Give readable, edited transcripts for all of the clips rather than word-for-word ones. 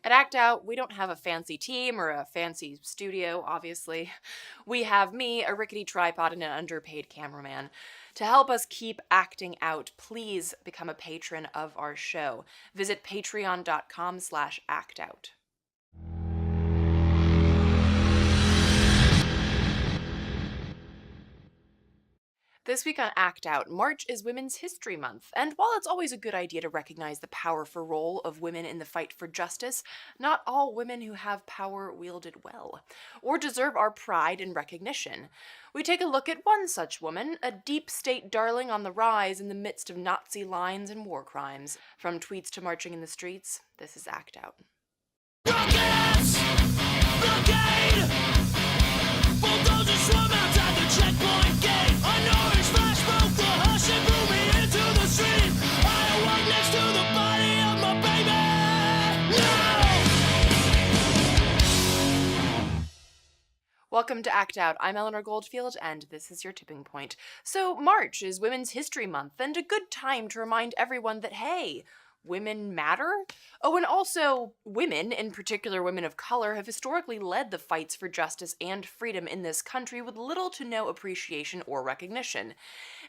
At Act Out, we don't have a fancy team or a fancy studio, obviously. We have me, a rickety tripod, and an underpaid cameraman. To help us keep acting out, please become a patron of our show. Visit patreon.com/actout. This week on Act Out, March is Women's History Month, and while it's always a good idea to recognize the powerful role of women in the fight for justice, not all women who have power wield it well, or deserve our pride and recognition. We take a look at one such woman, a deep state darling on the rise in the midst of Nazi lines and war crimes. From tweets to marching in the streets, this is Act Out. Rockets! Blockade! Bulldozers swarm outside the checkpoint gate. I know it's flash broke the hush and blew me into the street. I awoke next to the body of my baby. No! Welcome to Act Out. I'm Eleanor Goldfieild, and this is your tipping point. So, March is Women's History Month, and a good time to remind everyone that, hey, women matter? Oh, and also, women, in particular women of color, have historically led the fights for justice and freedom in this country with little to no appreciation or recognition.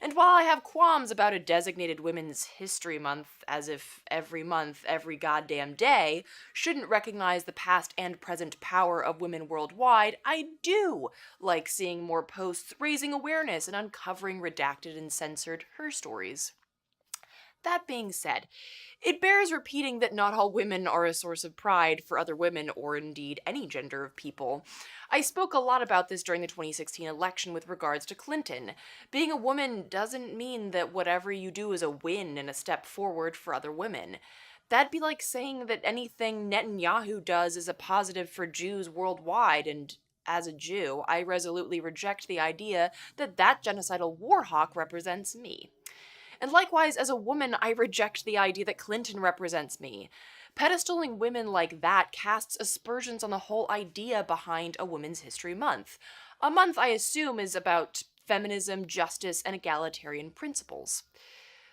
And while I have qualms about a designated Women's History Month, as if every month, every goddamn day, shouldn't recognize the past and present power of women worldwide, I do like seeing more posts raising awareness and uncovering redacted and censored her stories. That being said, it bears repeating that not all women are a source of pride for other women, or indeed any gender of people. I spoke a lot about this during the 2016 election with regards to Clinton. Being a woman doesn't mean that whatever you do is a win and a step forward for other women. That'd be like saying that anything Netanyahu does is a positive for Jews worldwide, and as a Jew, I resolutely reject the idea that that genocidal war hawk represents me. And likewise, as a woman, I reject the idea that Clinton represents me. Pedestaling women like that casts aspersions on the whole idea behind a Women's History Month. A month I assume is about feminism, justice, and egalitarian principles.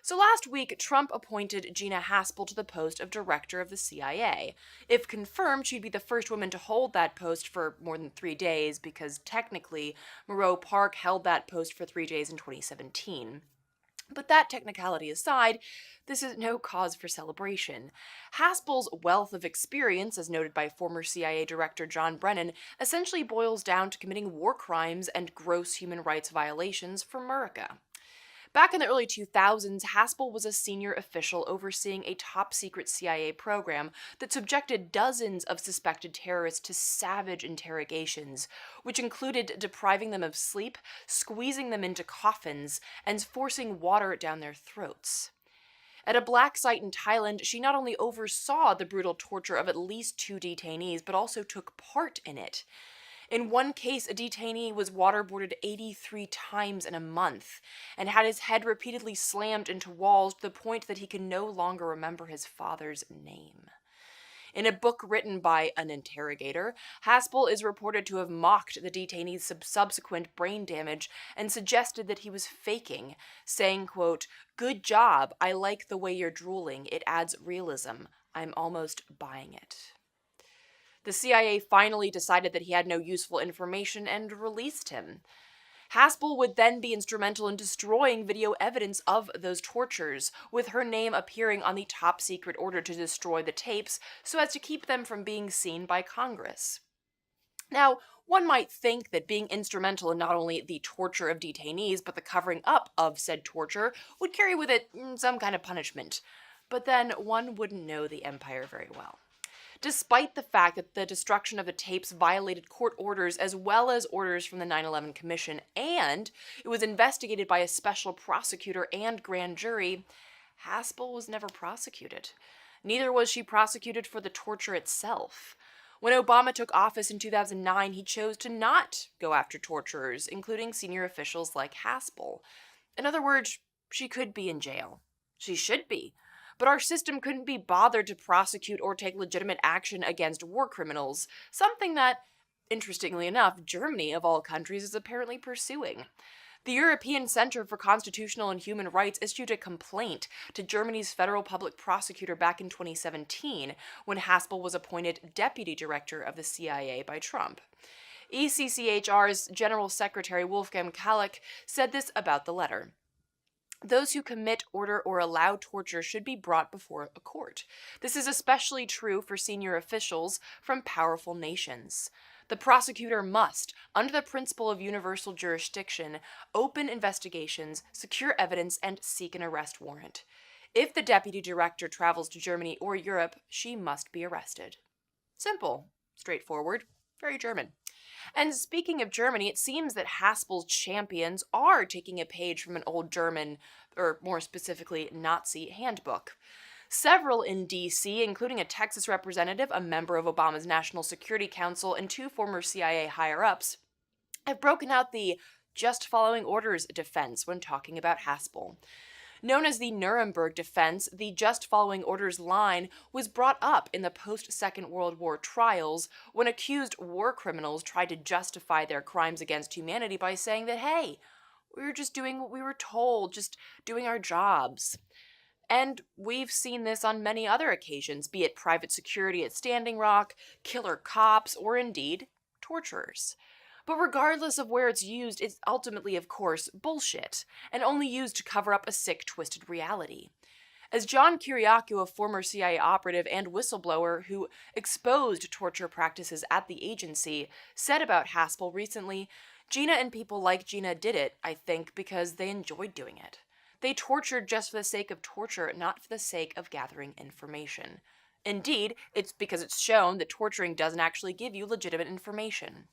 So last week, Trump appointed Gina Haspel to the post of director of the CIA. If confirmed, she'd be the first woman to hold that post for more than 3 days, because technically, Moreau Park held that post for 3 days in 2017. But that technicality aside, this is no cause for celebration. Haspel's wealth of experience, as noted by former CIA Director John Brennan, essentially boils down to committing war crimes and gross human rights violations for America. Back in the early 2000s, Haspel was a senior official overseeing a top-secret CIA program that subjected dozens of suspected terrorists to savage interrogations, which included depriving them of sleep, squeezing them into coffins, and forcing water down their throats. At a black site in Thailand, she not only oversaw the brutal torture of at least 2 detainees, but also took part in it. In one case, a detainee was waterboarded 83 times in a month, and had his head repeatedly slammed into walls to the point that he could no longer remember his father's name. In a book written by an interrogator, Haspel is reported to have mocked the detainee's subsequent brain damage and suggested that he was faking, saying, quote, "Good job, I like the way you're drooling, it adds realism. I'm almost buying it." The CIA finally decided that he had no useful information and released him. Haspel would then be instrumental in destroying video evidence of those tortures, with her name appearing on the top-secret order to destroy the tapes so as to keep them from being seen by Congress. Now, one might think that being instrumental in not only the torture of detainees, but the covering up of said torture would carry with it some kind of punishment. But then one wouldn't know the empire very well. Despite the fact that the destruction of the tapes violated court orders as well as orders from the 9/11 Commission, and it was investigated by a special prosecutor and grand jury, Haspel was never prosecuted. Neither was she prosecuted for the torture itself. When Obama took office in 2009, he chose to not go after torturers, including senior officials like Haspel. In other words, she could be in jail. She should be. But our system couldn't be bothered to prosecute or take legitimate action against war criminals, something that, interestingly enough, Germany, of all countries, is apparently pursuing. The European Center for Constitutional and Human Rights issued a complaint to Germany's federal public prosecutor back in 2017 when Haspel was appointed deputy director of the CIA by Trump. ECCHR's General Secretary Wolfgang Kalleck said this about the letter. Those who commit, order, or allow torture should be brought before a court. This is especially true for senior officials from powerful nations. The prosecutor must, under the principle of universal jurisdiction, open investigations, secure evidence, and seek an arrest warrant. If the deputy director travels to Germany or Europe, she must be arrested. Simple, straightforward, very German. And speaking of Germany, it seems that Haspel's champions are taking a page from an old German, or more specifically, Nazi handbook. Several in D.C., including a Texas representative, a member of Obama's National Security Council, and 2 former CIA higher-ups, have broken out the just following orders defense when talking about Haspel. Known as the Nuremberg defense, the just following orders line was brought up in the post-Second World War trials when accused war criminals tried to justify their crimes against humanity by saying that, hey, we were just doing what we were told, just doing our jobs. And we've seen this on many other occasions, be it private security at Standing Rock, killer cops, or indeed, torturers. But regardless of where it's used, it's ultimately, of course, bullshit, and only used to cover up a sick, twisted reality. As John Kiriakou, a former CIA operative and whistleblower who exposed torture practices at the agency, said about Haspel recently, Gina and people like Gina did it, I think, because they enjoyed doing it. They tortured just for the sake of torture, not for the sake of gathering information. Indeed, it's because it's shown that torturing doesn't actually give you legitimate information.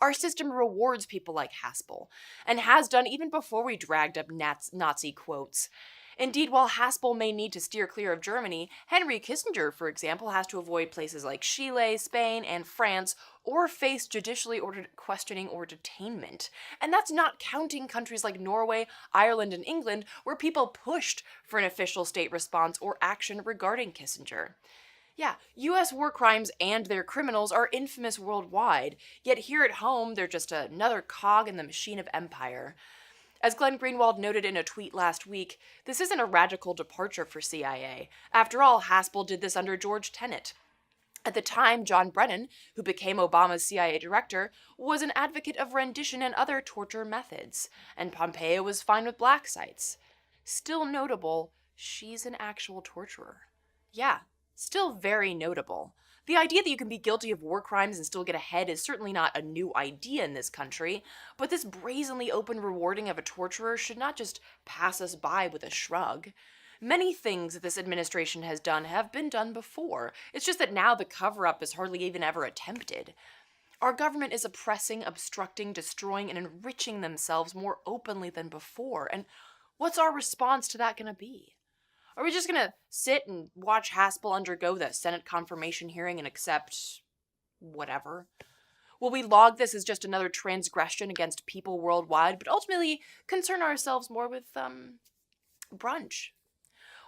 Our system rewards people like Haspel, and has done even before we dragged up Nazi quotes. Indeed, while Haspel may need to steer clear of Germany, Henry Kissinger, for example, has to avoid places like Chile, Spain, and France, or face judicially ordered questioning or detainment. And that's not counting countries like Norway, Ireland, and England, where people pushed for an official state response or action regarding Kissinger. Yeah, U.S. war crimes and their criminals are infamous worldwide, yet here at home, they're just another cog in the machine of empire. As Glenn Greenwald noted in a tweet last week, this isn't a radical departure for CIA. After all, Haspel did this under George Tenet. At the time, John Brennan, who became Obama's CIA director, was an advocate of rendition and other torture methods, and Pompeo was fine with black sites. Still notable, she's an actual torturer. Yeah, still very notable. The idea that you can be guilty of war crimes and still get ahead is certainly not a new idea in this country, but this brazenly open rewarding of a torturer should not just pass us by with a shrug. Many things that this administration has done have been done before. It's just that now the cover-up is hardly even ever attempted. Our government is oppressing, obstructing, destroying, and enriching themselves more openly than before, and what's our response to that going to be? Are we just going to sit and watch Haspel undergo the Senate confirmation hearing and accept whatever? Will we log this as just another transgression against people worldwide, but ultimately concern ourselves more with, brunch?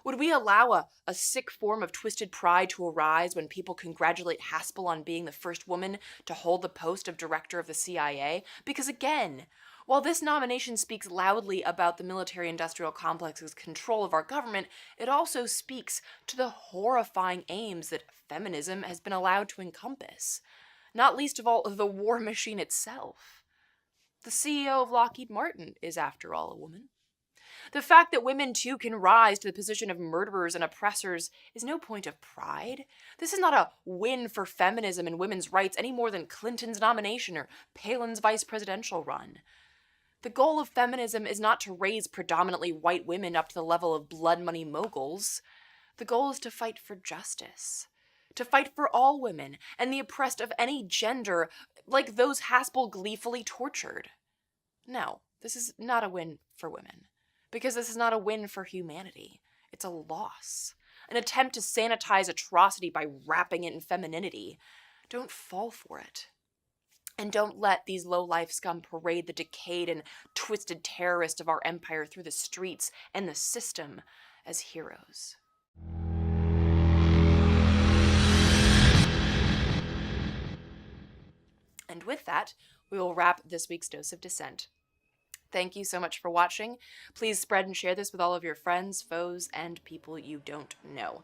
Would we allow a sick form of twisted pride to arise when people congratulate Haspel on being the first woman to hold the post of director of the CIA? Because again, while this nomination speaks loudly about the military-industrial complex's control of our government, it also speaks to the horrifying aims that feminism has been allowed to encompass. Not least of all, the war machine itself. The CEO of Lockheed Martin is, after all, a woman. The fact that women, too, can rise to the position of murderers and oppressors is no point of pride. This is not a win for feminism and women's rights any more than Clinton's nomination or Palin's vice presidential run. The goal of feminism is not to raise predominantly white women up to the level of blood money moguls. The goal is to fight for justice. To fight for all women and the oppressed of any gender, like those Haspel gleefully tortured. No, this is not a win for women. Because this is not a win for humanity. It's a loss. An attempt to sanitize atrocity by wrapping it in femininity. Don't fall for it. And don't let these low-life scum parade the decayed and twisted terrorists of our empire through the streets and the system as heroes. And with that, we will wrap this week's Dose of Dissent. Thank you so much for watching. Please spread and share this with all of your friends, foes, and people you don't know.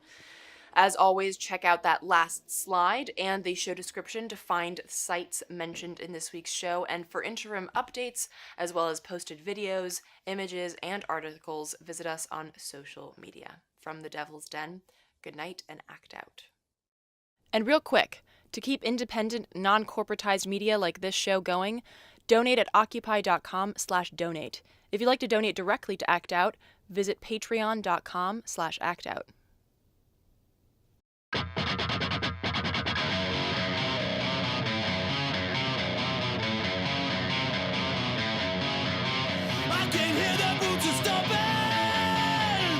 As always, check out that last slide and the show description to find sites mentioned in this week's show, and for interim updates, as well as posted videos, images, and articles, visit us on social media. From the Devil's Den, good night and act out. And real quick, to keep independent, non-corporatized media like this show going, donate at occupy.com/donate. If you'd like to donate directly to Act Out, visit patreon.com/actout. I can hear the boots are stomping.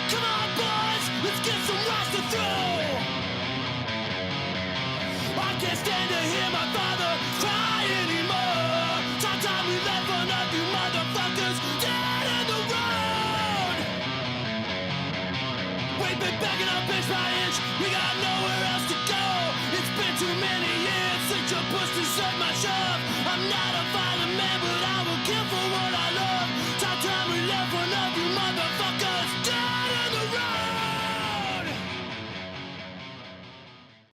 Come on, boys, let's get some rocks to throw. I can't stand to hear my father cry anymore. Time we left one of you motherfuckers dead in the road. We've been backing up inch by inch. We got nowhere else to go. It's been too many years since you pushed and shoved my shove. I'm not a violent man, but